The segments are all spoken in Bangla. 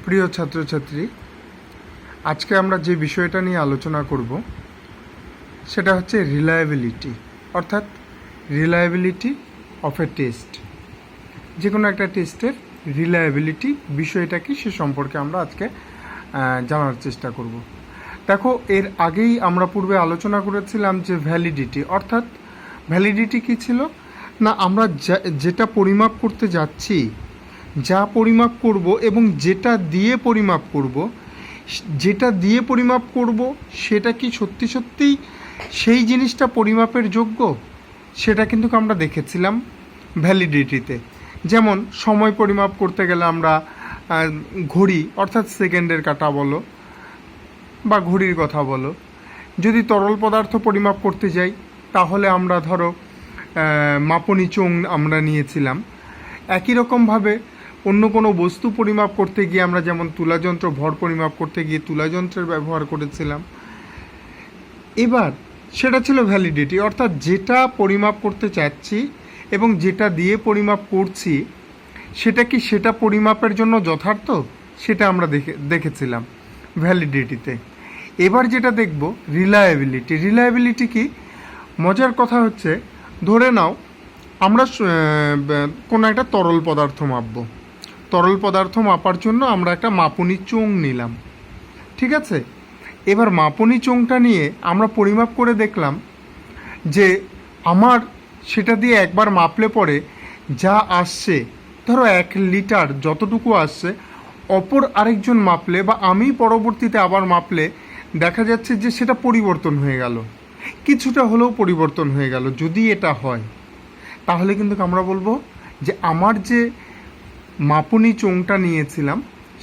প্রিয় ছাত্রছাত্রী, আজকে আমরা যে বিষয়টা নিয়ে আলোচনা করব সেটা হচ্ছে রিলায়েবিলিটি, অর্থাৎ রিলায়েবিলিটি অফ এ টেস্ট। যে কোনো একটা টেস্টের রিলায়েবিলিটি বিষয়টা কি সে সম্পর্কে আমরা আজকে জানার চেষ্টা করব। দেখো, এর আগেই আমরা পূর্বে আলোচনা করেছিলাম যে ভ্যালিডিটি, অর্থাৎ ভ্যালিডিটি কী ছিল না, আমরা যেটা পরিমাপ করতে যাচ্ছি, যা পরিমাপ করব এবং যেটা দিয়ে পরিমাপ করব সেটা কি সত্যি সত্যিই সেই জিনিসটা পরিমাপের যোগ্য, সেটা কিন্তু আমরা দেখেছিলাম ভ্যালিডিটিতে। যেমন সময় পরিমাপ করতে গেলে আমরা ঘড়ি অর্থাৎ সেকেন্ডের কাঁটা বলো বা ঘড়ির কথা বলো, যদি তরল পদার্থ পরিমাপ করতে যাই তাহলে আমরা ধরো মাপনী চোঙ আমরা নিয়েছিলাম। একই রকমভাবে অন্য কোনো বস্তু পরিমাপ করতে গিয়ে আমরা যেমন তুলাযন্ত্র, ভর পরিমাপ করতে গিয়ে তুলাযন্ত্রের ব্যবহার করেছিলাম। এবার সেটা ছিল ভ্যালিডিটি, অর্থাৎ যেটা পরিমাপ করতে চাচ্ছি এবং যেটা দিয়ে পরিমাপ করছি সেটা পরিমাপের জন্য যথার্থ, সেটা আমরা দেখেছিলাম ভ্যালিডিটিতে। এবার যেটা দেখব রিলায়েবিলিটি। রিলায়েবিলিটি কি? মজার কথা হচ্ছে, ধরে নাও আমরা কোনো একটা তরল পদার্থ মাপব। তরল পদার্থ মাপার জন্য আমরা একটা মাপনী চোঙ নিলাম, ঠিক আছে? এবার মাপনী চোঙটা নিয়ে আমরা পরিমাপ করে দেখলাম যে আমার সেটা দিয়ে একবার মাপলে পরে যা আসছে, ধরো 1 লিটার যতটুকু আসছে, অপর আরেকজন মাপলে বা আমি পরবর্তীতে আবার মাপলে দেখা যাচ্ছে যে সেটা পরিবর্তন হয়ে গেল, কিছুটা হলেও পরিবর্তন হয়ে গেল। যদি এটা হয় তাহলে কিন্তু আমরা বলবো যে আমার যে মাপনী চোঙটা নিয়েছিলাম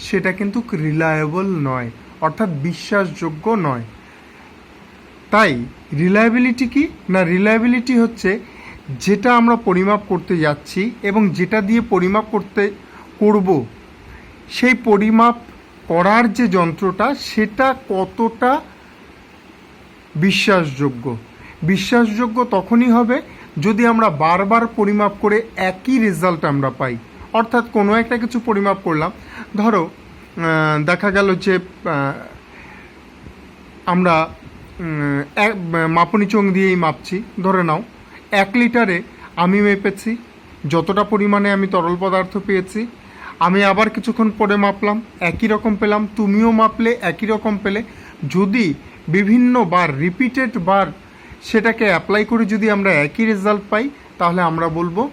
সেটা কিন্তু রিলায়েবল নয়, অর্থাৎ বিশ্বাসযোগ্য নয়। তাই রিলায়েবিলিটি কি না, রিলায়েবিলিটি হচ্ছে যেটা আমরা পরিমাপ করতে যাচ্ছি এবং যেটা দিয়ে পরিমাপ করব সেই পরিমাপ করার যে যন্ত্রটা সেটা কতটা বিশ্বাসযোগ্য তখনই হবে যদি আমরা বারবার পরিমাপ করে একই রেজাল্ট আমরা পাই। অর্থাৎ কোনো একটা কিছু পরিমাপ করলাম, ধরো দেখা গেল যে আমরা মাপনী চোঙ দিয়েই মাপছি, ধরে নাও 1 লিটারে আমি মেপেছি যতটা পরিমাণে আমি তরল পদার্থ পেয়েছি, আমি আবার কিছুক্ষণ পরে মাপলাম একই রকম পেলাম, তুমিও মাপলে একই রকম পেলে। যদি বিভিন্ন বার রিপিটেড বার সেটাকে অ্যাপ্লাই করে যদি আমরা একই রেজাল্ট পাই তাহলে আমরা বলবো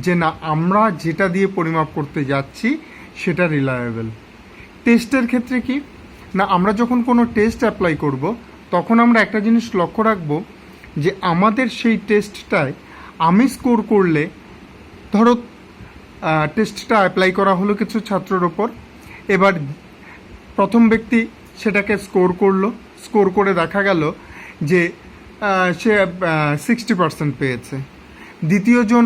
যে না, আমরা যেটা দিয়ে পরিমাপ করতে যাচ্ছি সেটা রিলায়েবল। টেস্টের ক্ষেত্রে কি না, আমরা যখন কোনো টেস্ট অ্যাপ্লাই করব তখন আমরা একটা জিনিস লক্ষ্য রাখব যে আমাদের সেই টেস্টটায় আমি স্কোর করলে, ধরো টেস্টটা অ্যাপ্লাই করা হলো কিছু ছাত্রের ওপর, এবার প্রথম ব্যক্তি সেটাকে স্কোর করে দেখা গেল যে সে 60% পেয়েছে। দ্বিতীয়জন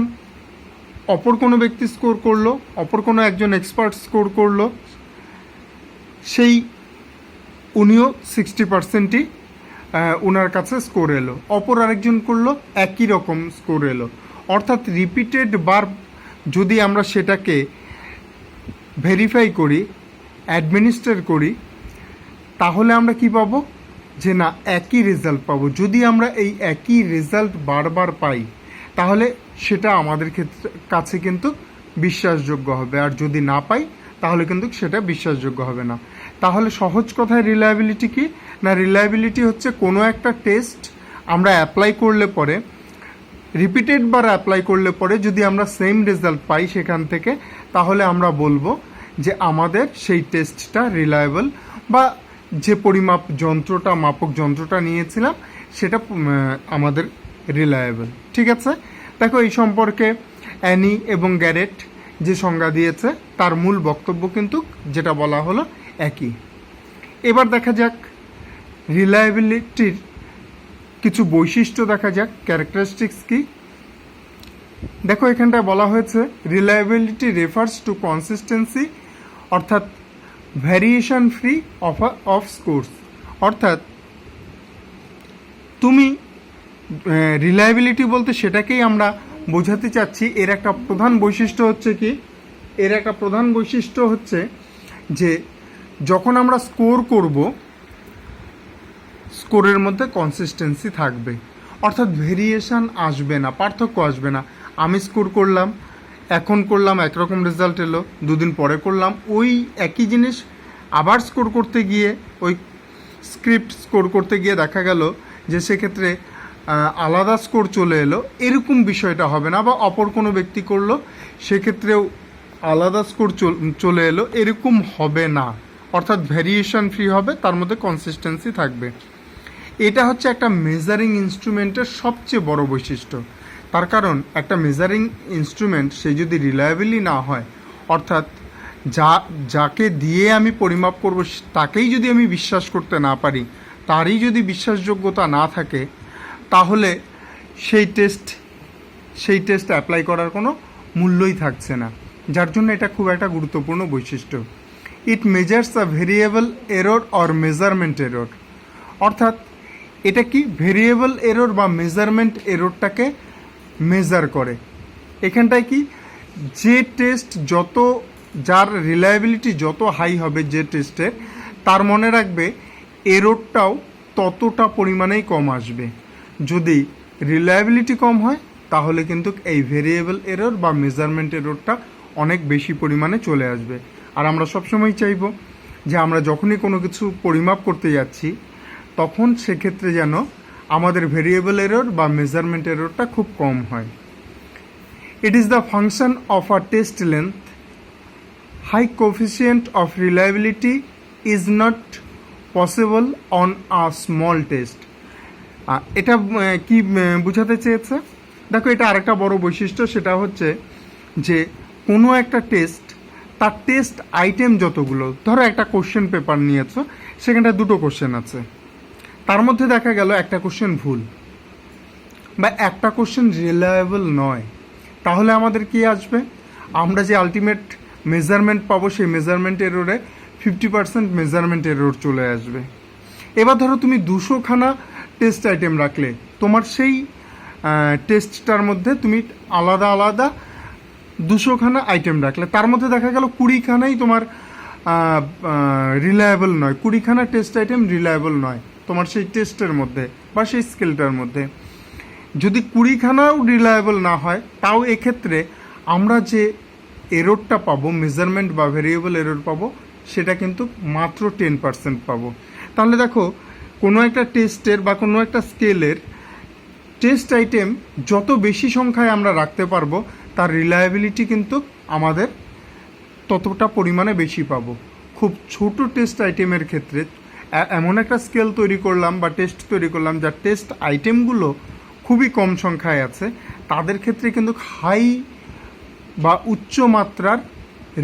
অপর কোনো ব্যক্তি স্কোর করলো, অপর কোনো একজন এক্সপার্ট স্কোর করলো, সেই উনিও 60%ই ওনার কাছে স্কোর এলো। অপর আরেকজন করলো, একই রকম স্কোর এলো। অর্থাৎ রিপিটেড বার যদি আমরা সেটাকে ভেরিফাই করি, অ্যাডমিনিস্ট্রেট করি, তাহলে আমরা কি পাবো যে না, একই রেজাল্ট পাবো। যদি আমরা এই একই রেজাল্ট বারবার পাই তাহলে সেটা আমাদের কাছে কিন্তু বিশ্বাসযোগ্য হবে, আর যদি না পাই তাহলে কিন্তু সেটা বিশ্বাসযোগ্য হবে না। তাহলে সহজ কথায় রিলায়েবিলিটি কি না, রিলায়েবিলিটি হচ্ছে কোনো একটা টেস্ট আমরা অ্যাপ্লাই করলে পরে, রিপিটেড বার অ্যাপ্লাই করলে পরে যদি আমরা সেম রেজাল্ট পাই সেখান থেকে, তাহলে আমরা বলবো যে আমাদের সেই টেস্টটা রিলায়েবল, বা যে মাপক যন্ত্রটা নিয়েছিলাম সেটা আমাদের রিলায়েবল। ঠিক আছে? দেখো, এই সম্পর্কে অ্যানি এবং গ্যারেট যে সংজ্ঞা দিয়েছে তার মূল বক্তব্য কিন্তু যেটা বলা হলো একই। এবার দেখা যাক রিলায়েবিলিটির কিছু বৈশিষ্ট্য, দেখা যাক ক্যারেক্টারিস্টিক্স কি। দেখো, এখানটায় বলা হয়েছে রিলায়েবিলিটি রেফার্স টু কনসিস্টেন্সি, অর্থাৎ ভ্যারিয়েশন ফ্রি অফ স্কোরস। অর্থাৎ তুমি রিলায়েবিলিটি বলতে সেটাকেই আমরা বোঝাতে চাচ্ছি। এর একটা প্রধান বৈশিষ্ট্য হচ্ছে যে যখন আমরা স্কোর করব, স্কোরের মধ্যে কনসিস্টেন্সি থাকবে, অর্থাৎ ভেরিয়েশন আসবে না, পার্থক্য আসবে না। আমি স্কোর করলাম, এখন করলাম, একরকম রেজাল্ট এলো, দুদিন পরে করলাম ওই একই জিনিস, আবার স্কোর করতে গিয়ে ওই স্ক্রিপ্ট স্কোর করতে গিয়ে দেখা গেল যে সেক্ষেত্রে আলাদা স্কোর চলে এলো, এরকম বিষয়টা হবে না। বা অপর কোনো ব্যক্তি করলো, সেক্ষেত্রেও আলাদা স্কোর চলে এলো, এরকম হবে না। অর্থাৎ ভ্যারিয়েশন ফ্রি হবে, তার মধ্যে কনসিস্টেন্সি থাকবে। এটা হচ্ছে একটা মেজারিং ইনস্ট্রুমেন্টের সবচেয়ে বড় বৈশিষ্ট্য। তার কারণ একটা মেজারিং ইনস্ট্রুমেন্ট সে যদি রিলায়েবলি না হয়, অর্থাৎ যাকে দিয়ে আমি পরিমাপ করব তাকেই যদি আমি বিশ্বাস করতে না পারি, তারই যদি বিশ্বাসযোগ্যতা না থাকে, তাহলে সেই টেস্ট অ্যাপ্লাই করার কোনো মূল্যই থাকছে না। যার জন্য এটা খুব একটা গুরুত্বপূর্ণ বৈশিষ্ট্য। It measures a variable error or measurement error, অর্থাৎ এটা কি ভেরিয়েবল এরর বা মেজারমেন্ট এররটাকে মেজার করে। এখানটায় কি, যে টেস্ট যার রিলায়েবিলিটি যত হাই হবে যে টেস্টের, তার মনে রাখবে এররটাও ততটা পরিমাণেই কম আসবে। যদি রিলায়েবিলিটি কম হয়, তাহলে কিন্তু এই ভেরিয়েবল এরর বা মেজারমেন্ট এররটা অনেক বেশি পরিমাণে চলে আসবে। আর আমরা সবসময় চাইব যে আমরা যখনই কোনো কিছু পরিমাপ করতে যাচ্ছি, তখন সেক্ষেত্রে যেন আমাদের ভেরিয়েবল এরর বা মেজারমেন্ট এররটা খুব কম হয়। It is the function of a test length, high coefficient of reliability is not possible on a small test. এটা কি বোঝাতে চেয়েছে? দেখো, এটা আরেকটা বড় বৈশিষ্ট্য, সেটা হচ্ছে যে কোনো একটা টেস্ট, তার টেস্ট আইটেম যতগুলো, ধরো একটা কোশ্চেন পেপার নিয়েছো, সেখানটা দুটো কোশ্চেন আছে, তার মধ্যে দেখা গেল একটা কোশ্চেন ভুল বা একটা কোশ্চেন রিলায়েবল নয়, তাহলে আমাদের কি আসবে? আমরা যে আলটিমেট মেজারমেন্ট পাবো, সেই মেজারমেন্ট এররে 50% মেজারমেন্ট এরর চলে আসবে। এবার ধরো তুমি 200খানা টেস্ট আইটেম রাখলে, তোমার সেই টেস্টটার মধ্যে তুমি আলাদা আলাদা 200খানা আইটেম রাখলে, তার মধ্যে দেখা গেল 20খানাই তোমার রিলায়েবল নয়, 20খানা টেস্ট আইটেম রিলায়েবল নয় তোমার সেই টেস্টের মধ্যে বা সেই স্কেলটার মধ্যে। যদি 20খানাও রিলায়েবল না হয়, তাও এক্ষেত্রে আমরা যে এররটা পাবো, মেজারমেন্ট বা ভেরিয়েবল এরর পাবো, সেটা কিন্তু মাত্র 10% পাবো। তাহলে দেখো, কোনো একটা টেস্টের বা কোনো একটা স্কেলের টেস্ট আইটেম যত বেশি সংখ্যায় আমরা রাখতে পারবো, তার রিলায়েবিলিটি কিন্তু আমাদের ততটা পরিমাণে বেশি পাবো। খুব ছোট টেস্ট আইটেমের ক্ষেত্রে এমন একটা স্কেল তৈরি করলাম বা টেস্ট তৈরি করলাম, যার টেস্ট আইটেমগুলো খুবই কম সংখ্যায় আছে, তাদের ক্ষেত্রে কিন্তু হাই বা উচ্চ মাত্রার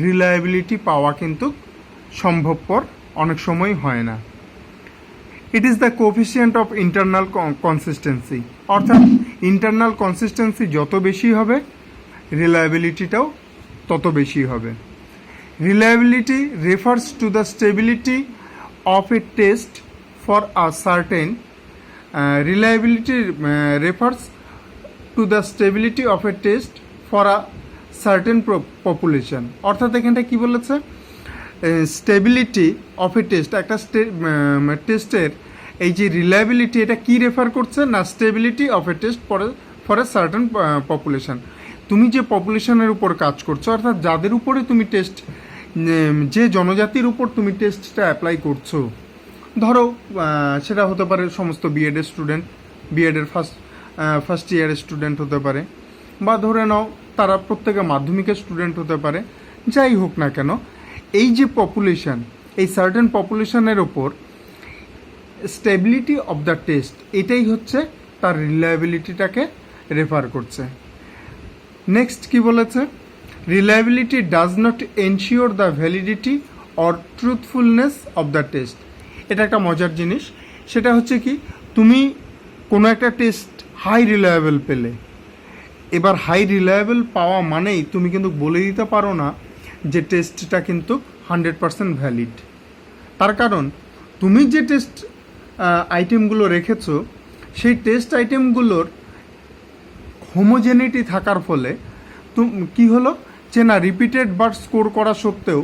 রিলায়েবিলিটি পাওয়া কিন্তু সম্ভবপর অনেক সময় হয় না। ইট is the coefficient of internal consistency, অর্থাৎ ইন্টারনাল কনসিস্টেন্সি যত বেশি হবে, রিলায়েবিলিটিটাও তত বেশি হবে। Reliability refers to the stability of a test for a certain reliability refers to the stability of a test for a certain population, অর্থাৎ এখানটা কি বলেছে, স্টেবিলিটি অফ এ টেস্ট, একটা টেস্টের এই যে রিলায়েবিলিটি, এটা কি রেফার করছে না, stability of A test for a certain population. তুমি যে পপুলেশনের উপর কাজ করছো, অর্থাৎ যাদের উপরে তুমি টেস্ট, যে জনজাতির উপর তুমি টেস্টটা অ্যাপ্লাই করছো, ধরো সেটা হতে পারে সমস্ত বিএডের স্টুডেন্ট, বিএডের ফার্স্ট ইয়ারের স্টুডেন্ট হতে পারে, বা ধরে নাও তারা প্রত্যেকে মাধ্যমিকের স্টুডেন্ট হতে পারে, যাই হোক না কেন, এই যে পপুলেশন, এই সার্টেন পপুলেশনের ওপর স্টেবিলিটি অফ দ্য টেস্ট, এটাই হচ্ছে তার রিলায়েবিলিটিটাকে রেফার করছে। নেক্সট কি বলেছে, reliability does not ensure the validity or truthfulness of the test. এটা একটা মজার জিনিস, সেটা হচ্ছে কি, তুমি কোনো একটা টেস্ট হাই রিলায়েবল পেলে, এবার হাই রিলায়েবল পাওয়া মানেই তুমি কিন্তু বলে দিতে পারো না যে টেস্টটা কিন্তু 100% ভ্যালিড। তার কারণ তুমি যে টেস্ট আইটেমগুলো রেখেছো, সেই টেস্ট আইটেমগুলোর হোমোজেনিটি থাকার ফলে কি হলো যে না, রিপিটেড বার স্কোর করা সত্ত্বেও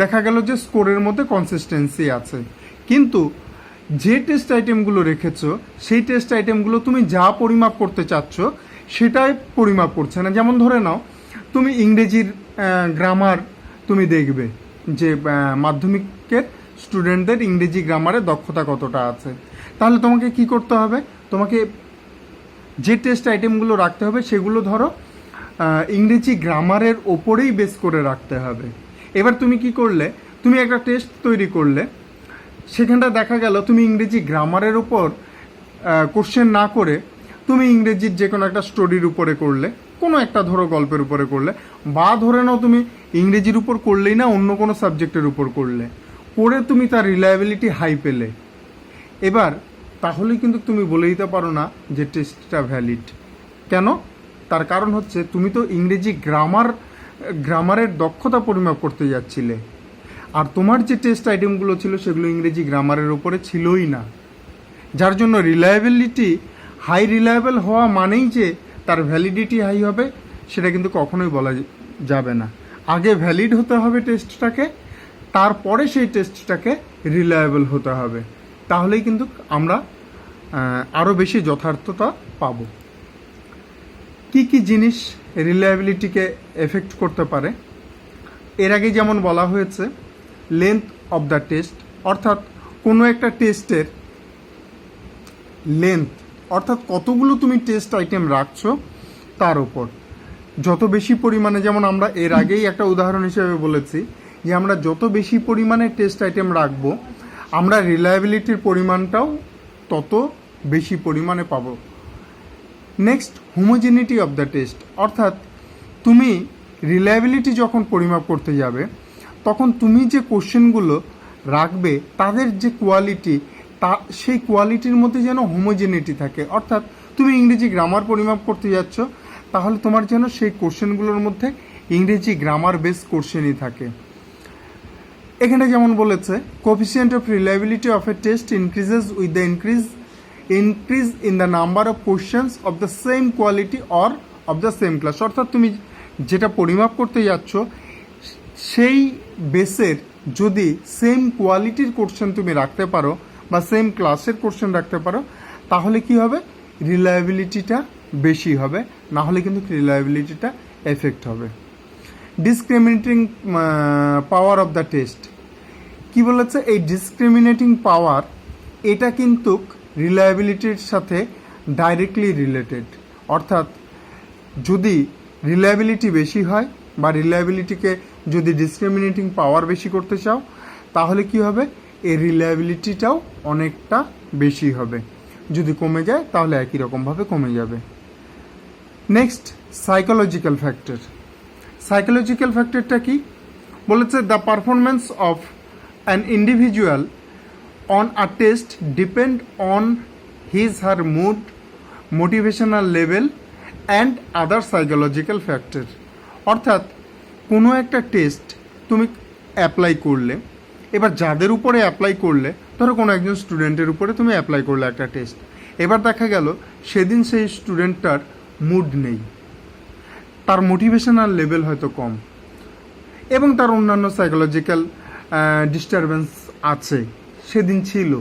দেখা গেল যে স্কোরের মধ্যে কনসিস্টেন্সি আছে, কিন্তু যে টেস্ট আইটেমগুলো রেখেছো সেই টেস্ট আইটেমগুলো তুমি যা পরিমাপ করতে চাচ্ছ সেটাই পরিমাপ করছে না। যেমন ধরে নাও তুমি ইংরেজির গ্রামার তুমি দেখবে যে মাধ্যমিকের স্টুডেন্টদের ইংরেজি গ্রামারে দক্ষতা কতটা আছে, তাহলে তোমাকে কি করতে হবে, তোমাকে যে টেস্ট আইটেমগুলো রাখতে হবে সেগুলো ধরো ইংরেজি গ্রামারের ওপরেই বেস করে রাখতে হবে। এবার তুমি কি করলে, তুমি একটা টেস্ট তৈরি করলে, সেখানটা দেখা গেল তুমি ইংরেজি গ্রামারের উপর কোশ্চেন না করে তুমি ইংরেজির যে কোনো একটা স্টোরির উপরে করলে, কোনো একটা ধরো গল্পের উপরে করলে, বা ধরে নাও তুমি ইংরেজির উপর করলেই না অন্য কোনো সাবজেক্টের উপর করলে, করে তুমি তার রিলায়েবিলিটি হাই পেলে, এবার তাহলে কিন্তু তুমি বলে দিতে পারো না যে টেস্টটা ভ্যালিড। কেন? তার কারণ হচ্ছে তুমি তো ইংরেজি গ্রামারের দক্ষতা পরিমাপ করতে যাচ্ছিলে, আর তোমার যে টেস্ট আইটেমগুলো ছিল সেগুলো ইংরেজি গ্রামারের উপরে ছিলই না। যার জন্য হাই রিলায়েবল হওয়া মানেই যে তার ভ্যালিডিটি হাই হবে সেটা কিন্তু কখনোই বলা যাবে না। আগে ভ্যালিড হতে হবে টেস্টটাকে, তারপরে সেই টেস্টটাকে রিলায়েবল হতে হবে, তাহলেই কিন্তু আমরা আরও বেশি যথার্থতা পাবো। কি কি জিনিস রিলায়েবিলিটিকে এফেক্ট করতে পারে? এর আগে যেমন বলা হয়েছে লেন্থ অফ দ্য টেস্ট, অর্থাৎ কোনো একটা টেস্টের লেন্থ, অর্থাৎ কতগুলো তুমি টেস্ট আইটেম রাখছো তার উপর। যত বেশি পরিমাণে, যেমন আমরা এর আগেই একটা উদাহরণ হিসেবে বলেছি যে আমরা যত বেশি পরিমাণে টেস্ট আইটেম রাখবো আমরা রিলায়েবিলিটির পরিমাণটাও তত বেশি পরিমাণে পাবো। Next, homogeneity of the test, অর্থাৎ তুমি রিলায়েবিলিটি যখন পরিমাপ করতে যাবে তখন তুমি যে কোশ্চেনগুলো রাখবে তাদের যে কোয়ালিটি, সেই কোয়ালিটির মধ্যে যেন হোমোজেনিটি থাকে। অর্থাৎ তুমি ইংরেজি গ্রামার পরিমাপ করতে যাচ্ছ, তাহলে তোমার যেন সেই কোশ্চেনগুলোর মধ্যে ইংরেজি গ্রামার বেস কোশ্চেনই থাকে। এখানে যেমন বলেছে coefficient of reliability of A test increases with the increase in the number of questions of the same quality or of the same class. অর্থাৎ তুমি যেটা পরিমাপ করতে যাচ্ছ সেই বেসের যদি সেম কোয়ালিটির কোশ্চেন তুমি রাখতে পারো বা সেম ক্লাসের কোশ্চেন রাখতে পারো, তাহলে কি হবে, রিলায়েবিলিটিটা বেশি হবে, না হলে কিন্তু রিলায়েবিলিটিটা এফেক্ট হবে। ডিসক্রিমিনেটিং পাওয়ার অফ দ্য টেস্ট, কি বলেছে, এই ডিসক্রিমিনেটিং পাওয়ার এটা কিন্তু রিলায়েবিলিটির সাথে ডাইরেক্টলি রিলেটেড। অর্থাৎ যদি রিলায়েবিলিটি বেশি হয় বা রিলায়েবিলিটিকে যদি ডিসক্রিমিনেটিং পাওয়ার বেশি করতে চাও, তাহলে কি হবে, এই রিলায়েবিলিটিটাও অনেকটা বেশি হবে। যদি কমে যায় তাহলে একই রকমভাবে কমে যাবে। Next, psychological factor. সাইকোলজিক্যাল ফ্যাক্টরটা কি বলেছে, the performance of an individual on a test depend on his her mood, motivational level and other psychological factor. অর্থাৎ কোনো একটা টেস্ট তুমি অ্যাপ্লাই করলে, এবার যাদের উপরে অ্যাপ্লাই করলে, ধরো কোনো একজন স্টুডেন্টের উপরে তুমি অ্যাপ্লাই করলে একটা টেস্ট, এবার দেখা গেল সেদিন সেই স্টুডেন্টটার মুড নেই, তার মোটিভেশনাল লেভেল হয়তো কম, এবং তার অন্যান্য সাইকোলজিক্যাল ডিস্টারবেন্স আছে, সেদিন ছিল,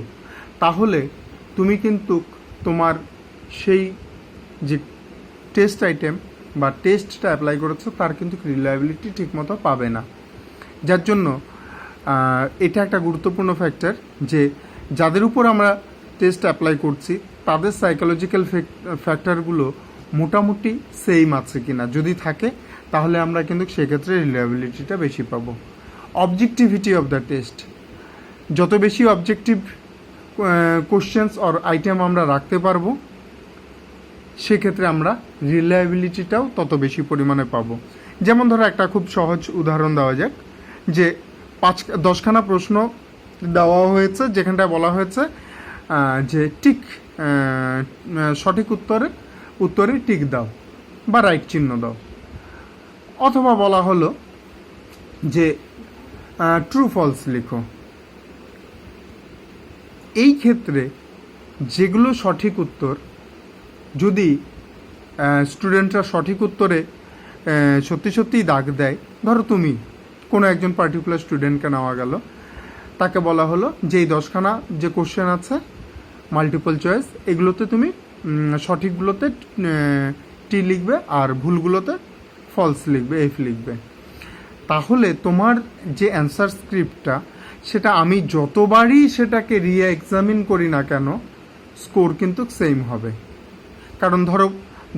তাহলে তুমি কিন্তু তোমার সেই যে টেস্ট আইটেম বা টেস্টটা অ্যাপ্লাই করেছো তার কিন্তু রিলায়েবিলিটি ঠিকমতো পাবে না। যার জন্য এটা একটা গুরুত্বপূর্ণ ফ্যাক্টর যে যাদের উপর আমরা টেস্ট অ্যাপ্লাই করছি তাদের সাইকোলজিক্যাল ফ্যাক্টরগুলো মোটামুটি সেম আছে কিনা, যদি থাকে তাহলে আমরা কিন্তু সেক্ষেত্রে রিলায়েবিলিটিটা বেশি পাবো। অবজেক্টিভিটি অফ দ্য টেস্ট, যত বেশি অবজেক্টিভ কোশ্চেন্স অর আইটেম আমরা রাখতে পারবো সেক্ষেত্রে আমরা রিলায়েবিলিটিটাও তত বেশি পরিমাণে পাবো। যেমন ধরো একটা খুব সহজ উদাহরণ দেওয়া যাক, যে 10খানা প্রশ্ন দেওয়া হয়েছে যেখানটায় বলা হয়েছে যে টিক সঠিক উত্তরে টিক দাও বা রাইট চিহ্ন দাও, অথবা বলা হলো যে ট্রু ফলস লিখো। এই ক্ষেত্রে যেগুলো সঠিক উত্তর, যদি স্টুডেন্টরা সঠিক উত্তরে সত্যি সত্যিই দাগ দেয়, ধরো তুমি কোনো একজন পার্টিকুলার স্টুডেন্টকে নেওয়া গেল, তাকে বলা হলো যে এই 10খানা যে কোশ্চেন আছে মাল্টিপল চয়েস, এগুলোতে তুমি সঠিকগুলোতে টি লিখবে আর ভুলগুলোতে ফলস লিখবে, এফ লিখবে। তাহলে তোমার যে অ্যান্সার স্ক্রিপ্টটা, সেটা আমি যতবারই সেটাকে এক্সামিন করি না কেন, স্কোর কিন্তু সেম হবে। কারণ ধরো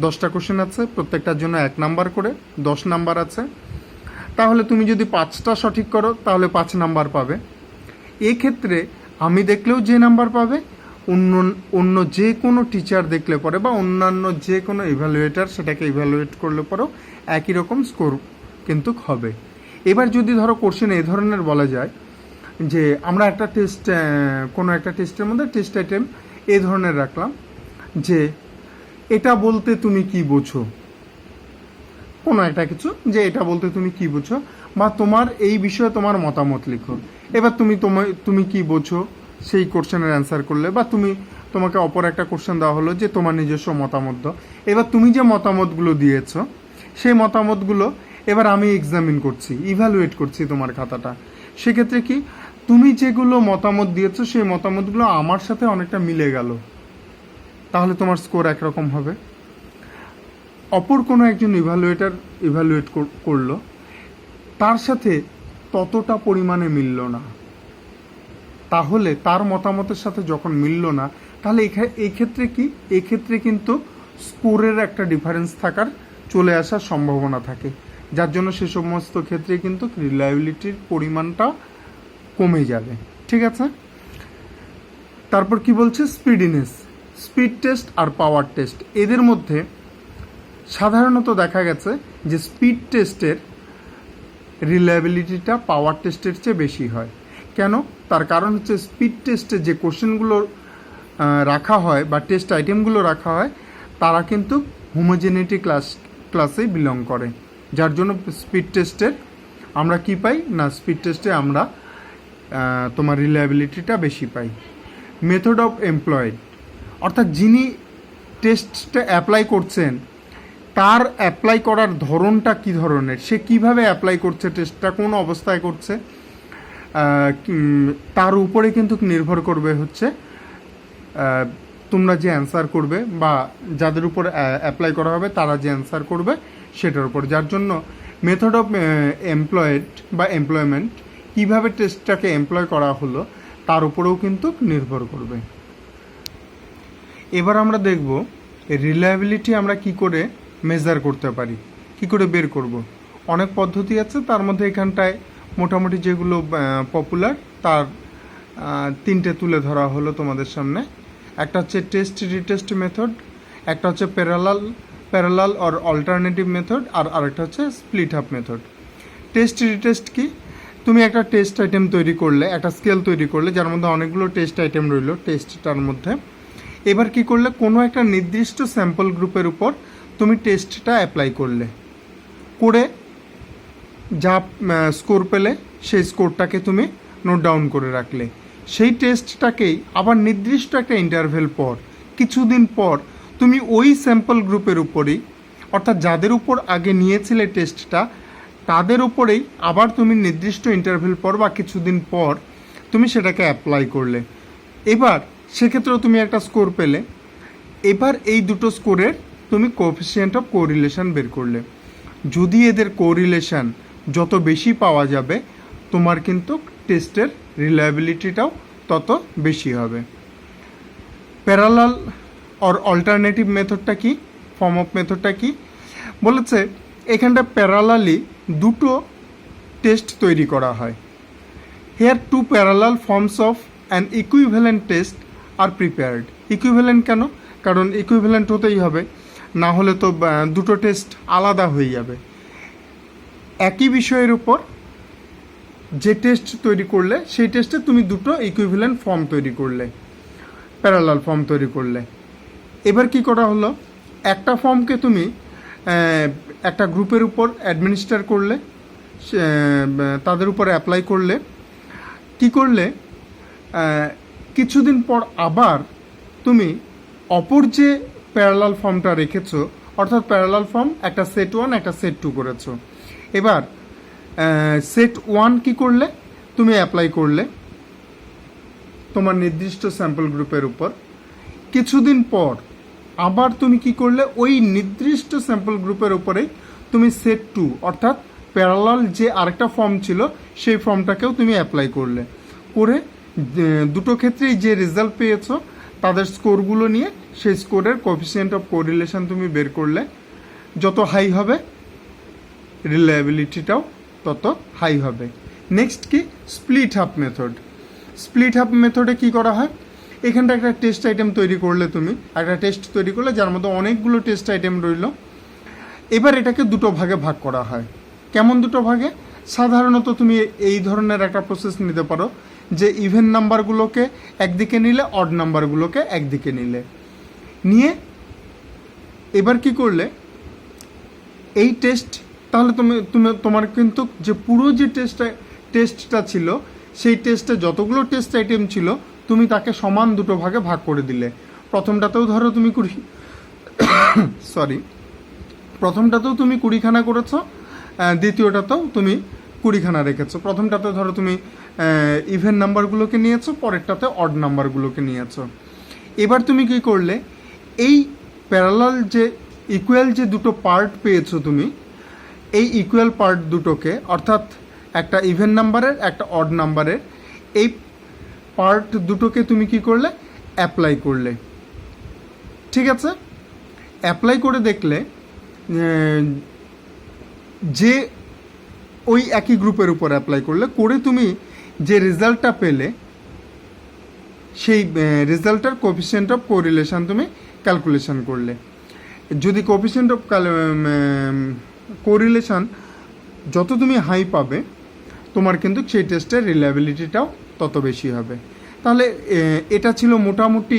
10টা কোশ্চেন আছে, প্রত্যেকটার জন্য 1 নাম্বার করে, 10 নাম্বার আছে। তাহলে তুমি যদি 5টা সঠিক করো তাহলে 5 নাম্বার পাবে। এক্ষেত্রে আমি দেখলেও যে নাম্বার পাবে, অন্য যে কোনো টিচার দেখলে পরে বা অন্যান্য যে কোনো ইভ্যালুয়েটার সেটাকে ইভ্যালুয়েট করলে পরেও একই রকম স্কোর কিন্তু হবে। এবার যদি ধরো কোশ্চেন এই ধরনের বলা যায় যে আমরা একটা টেস্ট, কোনো একটা টেস্টের মধ্যে টেস্ট আইটেম এই ধরনের রাখলাম যে এটা বলতে তুমি কি বোঝো, কোনো একটা কিছু, যে এটা বলতে তুমি কি বোঝো বা তোমার এই বিষয়ে তোমার মতামত লিখো। এবার তুমি কি বোঝো সেই কোশ্চেনের অ্যান্সার করলে, বা তোমাকে অপর একটা কোশ্চেন দেওয়া হলো যে তোমার নিজস্ব মতামত দাও। এবার তুমি যে মতামতগুলো দিয়েছো সেই মতামতগুলো এবার আমি এক্সামিন করছি, ইভ্যালুয়েট করছি তোমার খাতাটা। সেক্ষেত্রে কি, তুমি যেগুলো মতামত দিয়েছো সেই মতামতগুলো আমার সাথে অনেকটা মিলে গেল, তাহলে তোমার স্কোর একরকম হবে। অপর কোনো একজন ইভ্যালুয়েট করলো, তার সাথে ততটা পরিমাণে মিলল না, তাহলে তার মতামতের সাথে যখন মিলল না, তাহলে এই ক্ষেত্রে কি, এই ক্ষেত্রে কিন্তু স্কোরের একটা ডিফারেন্স থাকার, চলে আসার সম্ভাবনা থাকে, যার জন্য সে সমস্ত ক্ষেত্রে কিন্তু রিলায়েবিলিটির পরিমাণটা কমে যাবে। ঠিক আছে, তারপর কি বলছে, স্পিডিনেস। স্পিড টেস্ট আর পাওয়ার টেস্ট, এদের মধ্যে সাধারণত দেখা গেছে যে স্পিড টেস্টের রিলায়েবিলিটিটা পাওয়ার টেস্টের চেয়ে বেশি হয়। কেন? তার কারণ হচ্ছে স্পিড টেস্টে যে কোশ্চেনগুলো রাখা হয় বা টেস্ট আইটেমগুলো রাখা হয়, তারা কিন্তু হোমোজেনিটি ক্লাসেই বিলং করে, যার জন্য স্পিড টেস্টের আমরা কি পাই না, স্পিড টেস্টে আমরা তোমার রিলায়েবিলিটিটা বেশি পাই। মেথড অফ এমপ্লয়েড, অর্থাৎ যিনি টেস্টটা অ্যাপ্লাই করছেন তার অ্যাপ্লাই করার ধরনটা কী ধরনের, সে কিভাবে অ্যাপ্লাই করছে, টেস্টটা কোন অবস্থায় করছে, তার উপরে কিন্তু নির্ভর করবে হচ্ছে তোমরা যে অ্যান্সার করবে বা যাদের উপর অ্যাপ্লাই করা হবে তারা যে অ্যান্সার করবে সেটার উপর। যার জন্য মেথড অফ এমপ্লয়েড বা এমপ্লয়মেন্ট, কীভাবে টেস্টটাকে এমপ্লয় করা হলো তার উপরেও কিন্তু নির্ভর করবে। এবার আমরা দেখব রিলায়েবিলিটি আমরা কি করে মেজার করতে পারি, কি করে বের করব। অনেক পদ্ধতি আছে, তার মধ্যে এখানটায় মোটামুটি যেগুলো পপুলার তার 3টে তুলে ধরা হলো তোমাদের সামনে। একটা হচ্ছে টেস্ট রিটেস্ট মেথড, একটা হচ্ছে প্যারালাল অর অল্টারনেটিভ মেথড, আর আরেকটা হচ্ছে split up method. Test retest কি, তুমি একটা টেস্ট আইটেম তৈরি করলে, একটা স্কেল তৈরি করলে যার মধ্যে অনেকগুলো টেস্ট আইটেম রইল টেস্টটার মধ্যে। এবার কি করলে, কোনো একটা নির্দিষ্ট স্যাম্পল গ্রুপের উপর তুমি টেস্টটা অ্যাপ্লাই করলে, করে যা স্কোর পেলে সেই স্কোরটাকে তুমি নোট ডাউন করে রাখলে। সেই টেস্টটাকেই আবার নির্দিষ্ট একটা ইন্টারভেল পর, কিছুদিন পর তুমি ওই স্যাম্পল গ্রুপের উপরেই, অর্থাৎ যাদের উপর আগে নিয়েছিলে টেস্টটা তাদের উপরেই আবার তুমি নির্দিষ্ট ইন্টারভেল পর বা কিছুদিন পর তুমি সেটাকে অ্যাপ্লাই করলে। এবার সেক্ষেত্রেও তুমি একটা স্কোর পেলে। এবার এই দুটো স্কোরের তুমি কোএফিসিয়েন্ট অফ কোরিলেশন বের করলে। যদি এদের কোরিলেশন যত বেশি পাওয়া যাবে, তোমার কিন্তু টেস্টের রিলায়েবিলিটিটাও তত বেশি হবে। প্যারালাল অর অল্টারনেটিভ মেথডটা কি, ফর্ম অফ মেথডটা কি বলেছে, এখানটা প্যারালালি দুটো টেস্ট তৈরি করা হয়। Hair two parallel forms of an equivalent test are prepared. Equivalent কেন? কারণ ইকুইভ্যালেন্ট হতেই হবে, না হলে তো দুটো টেস্ট আলাদা হয়ে যাবে। একই বিষয়ের উপর যে টেস্ট তৈরি করলে সেই টেস্টে তুমি দুটো ইকুইভ্যালেন্ট ফর্ম তৈরি করলে, প্যারালাল ফর্ম তৈরি করলে। এবার কি করা হলো, একটা ফর্মকে তুমি একটা গ্রুপের উপর অ্যাডমিনিস্টার করলে, তাদের উপর অ্যাপ্লাই করলে, কি করলে কিছুদিন পর আবার তুমি অপর যে প্যারালাল ফর্মটা রেখেছো, অর্থাৎ প্যারালাল ফর্ম একটা সেট 1 একটা সেট 2 করেছো। এবার সেট 1 কি করলে, তুমি অ্যাপ্লাই করলে তোমার নির্দিষ্ট স্যাম্পল গ্রুপের উপর। কিছুদিন পর আবার তুমি কি করলে, ওই নির্দিষ্ট স্যাম্পল গ্রুপের উপরেই তুমি সেট 2 অর্থাৎ প্যারালাল যে আরেকটা ফর্ম ছিল সেই ফর্মটাকেও তুমি অ্যাপ্লাই করলে। করে দুটো ক্ষেত্রেই যে রেজাল্ট পেয়েছো তাদের স্কোরগুলো নিয়ে সেই স্কোরের কোএফিসিয়েন্ট অফ কোরিলেশন তুমি বের করলে। যত হাই হবে রিলায়েবিলিটিটাও তত হাই হবে। নেক্সট কি, split half method. Split half মেথডে কি করা হয়, এখানটা একটা টেস্ট আইটেম তৈরি করলে, তুমি একটা টেস্ট তৈরি করলে যার মধ্যে অনেকগুলো টেস্ট আইটেম রইল। এবার এটাকে দুটো ভাগে ভাগ করা হয়। কেমন দুটো ভাগে, সাধারণত তুমি এই ধরনের একটা প্রসেস নিতে পারো যে ইভেন নাম্বারগুলোকে একদিকে নিলে, অড নাম্বারগুলোকে একদিকে নিয়ে এবার কি করলে, এই টেস্ট তাহলে তোমার কিন্তু যে পুরো যে টেস্টটা ছিল সেই টেস্টে যতগুলো টেস্ট আইটেম ছিল তুমি তাকে সমান দুটো ভাগে ভাগ করে দিলে। প্রথমটাতেও ধরো তুমি প্রথমটাতেও তুমি 20খানা করেছো, দ্বিতীয়টাতেও তুমি 20খানা রেখেছো। প্রথমটাতে ধরো তুমি ইভেন নাম্বারগুলোকে নিয়েছো, পরেরটাতে অড নাম্বারগুলোকে নিয়েছো। এবার তুমি কি করলে, এই প্যারালাল যে ইকুয়াল যে দুটো পার্ট পেয়েছো তুমি, এই ইকুয়াল পার্ট দুটোকে অর্থাৎ একটা ইভেন নাম্বারের একটা অড নাম্বারের এই পার্ট দুটোকে তুমি কি করলে, অ্যাপ্লাই করলে। ঠিক আছে, অ্যাপ্লাই করে দেখলে যে ওই একই গ্রুপের উপর অ্যাপ্লাই করলে, করে তুমি যে রেজাল্টটা পেলে সেই রেজাল্টটার কোএফিসিয়েন্ট অফ কোরিলেশন তুমি ক্যালকুলেশন করলে। যদি কোএফিসিয়েন্ট অফ কোরিলেশন যত তুমি হাই পাবে তোমার কিন্তু সেই টেস্টের রিলায়েবিলিটিটাও তত বেশি হবে। তাহলে এটা ছিল মোটামুটি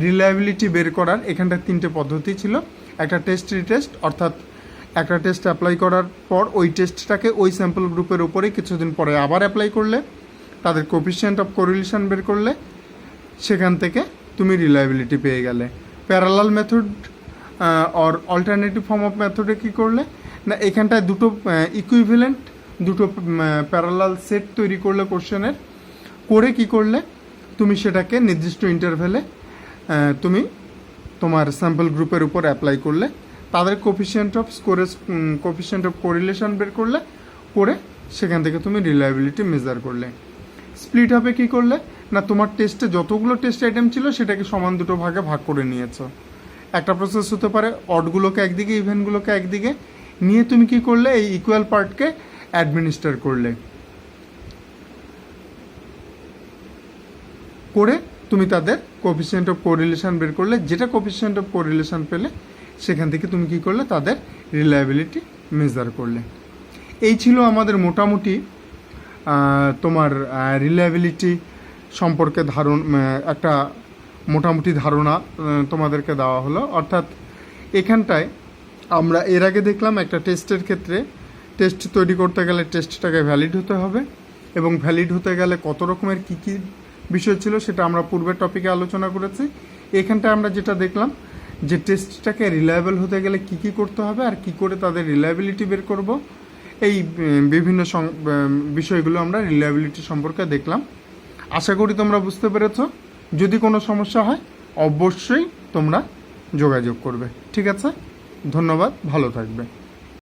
রিলায়েবিলিটি বের করার। এখানটা 3টে পদ্ধতি ছিল, একটা টেস্ট রিটেস্ট, অর্থাৎ একটা টেস্ট অ্যাপ্লাই করার পর ওই টেস্টটাকে ওই স্যাম্পল গ্রুপের উপরে কিছুদিন পরে আবার অ্যাপ্লাই করলে, তাদের কোএফিসিয়েন্ট অফ কোরিলেশন বের করলে, সেখান থেকে তুমি রিলায়েবিলিটি পেয়ে গেলে। Parallel method or alternative form of মেথডে কী করলে না, এখানটায় দুটো ইকুইভ্যালেন্ট দুটো প্যারালাল সেট তৈরি করলে কোশ্চেনের, করে কি করলে তুমি সেটাকে নির্দিষ্ট ইন্টারভ্যালে তুমি তোমার স্যাম্পল গ্রুপের উপর অ্যাপ্লাই করলে, তাদের কোএফিসিয়েন্ট অফ কোরিলেশন বের করলে, করে সেখান থেকে তুমি রিলায়েবিলিটি মেজার করলে। স্প্লিট হাফে কী করলে না, তোমার টেস্টে যতগুলো টেস্ট আইটেম ছিল সেটাকে সমান দুটো ভাগে ভাগ করে নিয়েছো। একটা প্রসেস হতে পারে অডগুলোকে একদিকে ইভেনগুলোকে একদিকে নিয়ে তুমি কি করলে, এই ইকুয়াল পার্টকে অ্যাডমিনিস্টার করলে, করে তুমি তাদের কোএফিসিয়েন্ট অফ কোরিলেশন বের করলে। যেটা কোএফিসিয়েন্ট অফ কোরিলেশন পেলে সেখান থেকে তুমি কি করলে, তাদের রিলায়েবিলিটি মেজার করলে। এই ছিল আমাদের মোটামুটি তোমার রিলায়েবিলিটি সম্পর্কে একটা মোটামুটি ধারণা তোমাদেরকে দেওয়া হলো। অর্থাৎ এখানটায় আমরা এর আগে দেখলাম একটা টেস্টের ক্ষেত্রে টেস্ট তৈরি করতে গেলে টেস্টটাকে ভ্যালিড হতে হবে, এবং ভ্যালিড হতে গেলে কত রকমের কী কী বিষয় ছিল সেটা আমরা পূর্বের টপিকে আলোচনা করেছি। এখানটায় আমরা যেটা দেখলাম যে টেস্টটাকে রিলায়েবল হতে গেলে কি কি করতে হবে আর কি করে তাদের রিলায়েবিলিটি বের করব, এই বিভিন্ন বিষয়গুলো আমরা রিলায়েবিলিটি সম্পর্কে দেখলাম। আশা করি তোমরা বুঝতে পেরেছো। যদি কোনো সমস্যা হয় অবশ্যই তোমরা যোগাযোগ করবে। ঠিক আছে, ধন্যবাদ, ভালো থাকবে।